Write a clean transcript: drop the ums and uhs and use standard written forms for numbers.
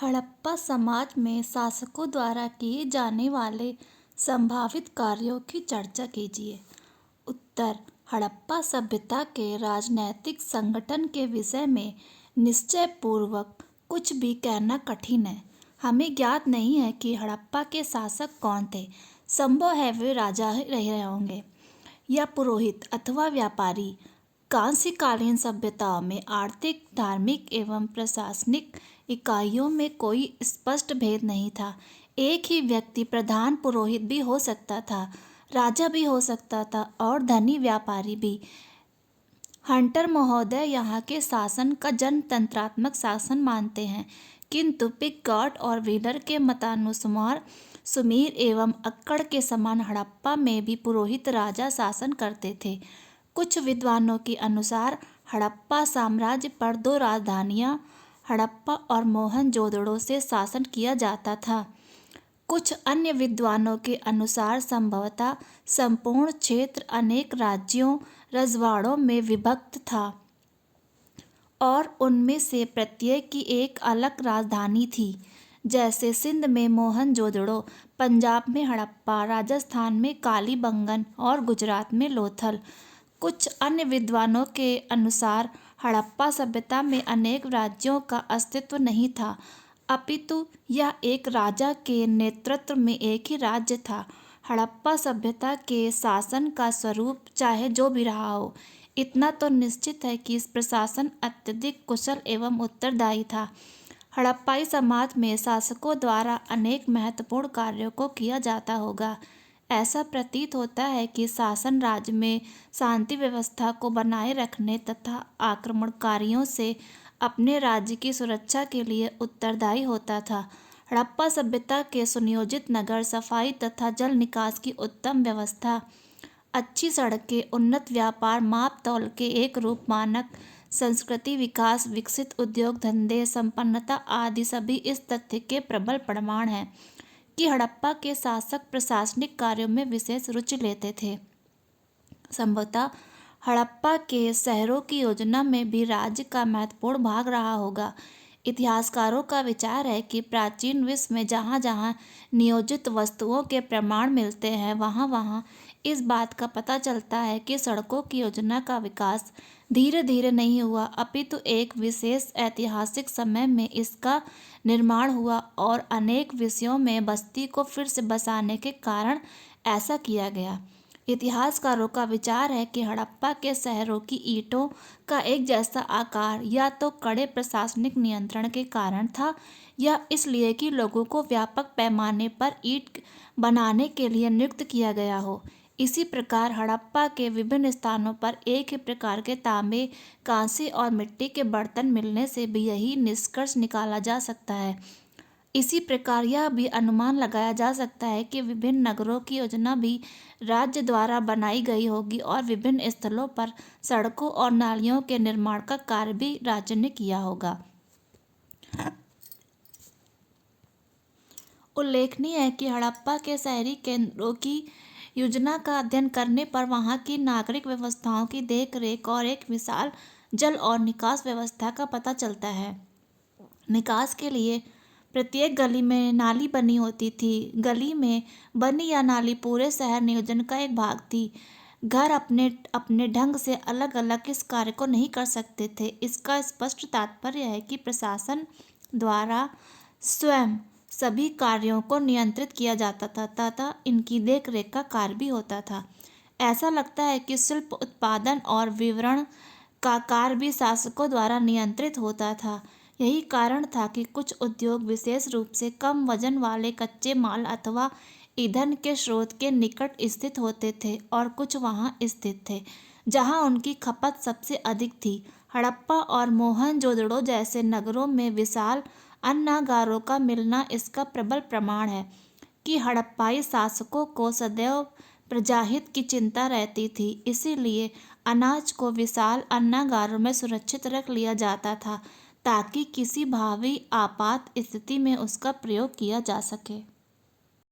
हड़प्पा समाज में शासकों द्वारा किए जाने वाले संभावित कार्यों की चर्चा कीजिए। उत्तर: हड़प्पा सभ्यता के राजनैतिक संगठन के विषय में निश्चयपूर्वक कुछ भी कहना कठिन है। हमें ज्ञात नहीं है कि हड़प्पा के शासक कौन थे। संभव है वे राजा ही रहे होंगे या पुरोहित अथवा व्यापारी। कांस्यकालीन सभ्यताओं में आर्थिक, धार्मिक एवं प्रशासनिक इकाइयों में कोई स्पष्ट भेद नहीं था। एक ही व्यक्ति प्रधान पुरोहित भी हो सकता था, राजा भी हो सकता था और धनी व्यापारी भी। हंटर महोदय यहाँ के शासन का जनतंत्रात्मक शासन मानते हैं, किंतु पिकगॉट और व्हीलर के मतानुसार सुमेर एवं अक्कड़ के समान हड़प्पा में भी पुरोहित राजा शासन करते थे। कुछ विद्वानों के अनुसार हड़प्पा साम्राज्य पर दो राजधानियां हड़प्पा और मोहनजोदड़ो से शासन किया जाता था। कुछ अन्य विद्वानों के अनुसार संभवतः संपूर्ण क्षेत्र अनेक राज्यों, रजवाड़ों में विभक्त था और उनमें से प्रत्येक की एक अलग राजधानी थी। जैसे सिंध में मोहनजोदड़ो, पंजाब में हड़प्पा, राजस्थान में कालीबंगन और गुजरात में लोथल। कुछ अन्य विद्वानों के अनुसार हड़प्पा सभ्यता में अनेक राज्यों का अस्तित्व नहीं था, अपितु यह एक राजा के नेतृत्व में एक ही राज्य था। हड़प्पा सभ्यता के शासन का स्वरूप चाहे जो भी रहा हो, इतना तो निश्चित है कि इस प्रशासन अत्यधिक कुशल एवं उत्तरदायी था। हड़प्पाई समाज में शासकों द्वारा अनेक महत्वपूर्ण कार्यों को किया जाता होगा। ऐसा प्रतीत होता है कि शासन राज्य में शांति व्यवस्था को बनाए रखने तथा आक्रमणकारियों से अपने राज्य की सुरक्षा के लिए उत्तरदायी होता था। हड़प्पा सभ्यता के सुनियोजित नगर, सफाई तथा जल निकास की उत्तम व्यवस्था, अच्छी सड़कें, उन्नत व्यापार माप-तौल के एक रूप मानक, संस्कृति विकास, विकसित उद्योग धंधे, संपन्नता आदि सभी इस तथ्य के प्रबल प्रमाण हैं कि हड़प्पा के शासक प्रशासनिक कार्यों में विशेष रुचि लेते थे। संभवतः हड़प्पा के शहरों की योजना में भी राज्य का महत्वपूर्ण भाग रहा होगा। इतिहासकारों का विचार है कि प्राचीन विश्व में जहाँ जहाँ नियोजित वस्तुओं के प्रमाण मिलते हैं, वहाँ वहाँ इस बात का पता चलता है कि सड़कों की योजना का विकास धीरे धीरे नहीं हुआ, अपितु एक विशेष ऐतिहासिक समय में इसका निर्माण हुआ और अनेक विषयों में बस्ती को फिर से बसाने के कारण ऐसा किया गया। इतिहासकारों का विचार है कि हड़प्पा के शहरों की ईंटों का एक जैसा आकार या तो कड़े प्रशासनिक नियंत्रण के कारण था या इसलिए कि लोगों को व्यापक पैमाने पर ईंट बनाने के लिए नियुक्त किया गया हो। इसी प्रकार हड़प्पा के विभिन्न स्थानों पर एक ही प्रकार के तांबे, कांसे और मिट्टी के बर्तन मिलने से भी यही निष्कर्ष निकाला जा सकता है। इसी प्रकार यह भी अनुमान लगाया जा सकता है कि विभिन्न नगरों की योजना भी राज्य द्वारा बनाई गई होगी और विभिन्न स्थलों पर सड़कों और नालियों के निर्माण का कार्य भी राज्य ने किया होगा। उल्लेखनीय है कि हड़प्पा के शहरी केंद्रों की योजना का अध्ययन करने पर वहाँ की नागरिक व्यवस्थाओं की देखरेख और एक विशाल जल और निकास व्यवस्था का पता चलता है। निकास के लिए प्रत्येक गली में नाली बनी होती थी। गली में बनी या नाली पूरे शहर नियोजन का एक भाग थी। घर अपने अपने ढंग से अलग अलग इस कार्य को नहीं कर सकते थे। इसका स्पष्ट तात्पर्य है कि प्रशासन द्वारा स्वयं सभी कार्यों को नियंत्रित किया जाता था तथा इनकी देखरेख का कार्य भी होता था। ऐसा लगता है कि शिल्प उत्पादन और वितरण का कार्य भी शासकों द्वारा नियंत्रित होता था। यही कारण था कि कुछ उद्योग विशेष रूप से कम वजन वाले कच्चे माल अथवा ईंधन के स्रोत के निकट स्थित होते थे और कुछ वहां स्थित थे जहां उनकी खपत सबसे अधिक थी। हड़प्पा और मोहनजोदड़ो जैसे नगरों में विशाल अन्नागारों का मिलना इसका प्रबल प्रमाण है कि हड़प्पाई शासकों को सदैव प्रजाहित की चिंता रहती थी। इसीलिए अनाज को विशाल अन्नागारों में सुरक्षित रख लिया जाता था ताकि किसी भावी आपात स्थिति में उसका प्रयोग किया जा सके।